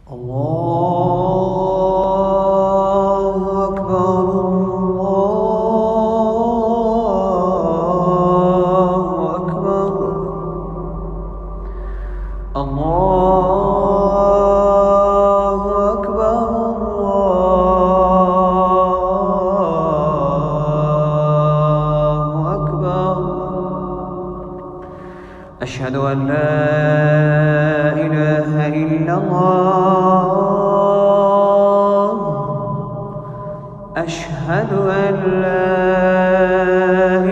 الله أكبر. الله أكبر. الله أكبر. الله أكبر. أشهد أن لا إله إلا الله. أشهد أن لا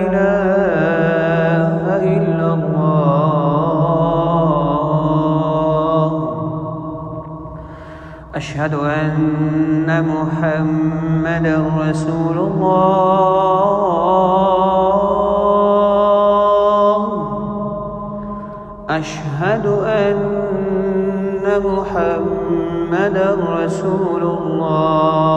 إله إلا الله. أشهد أن محمدًا رسول الله. أشهد أن محمدًا رسول الله.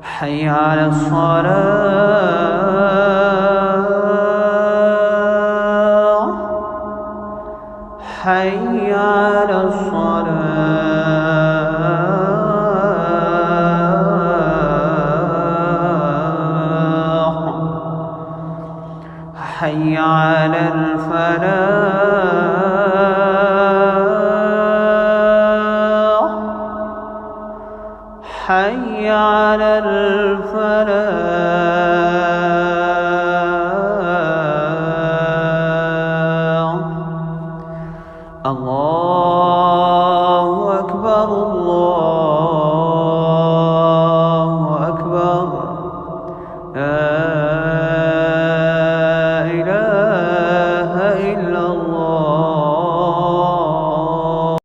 حي على الصلاة. حي على الصلاة. حي على الفلاح. حي على الفلاح.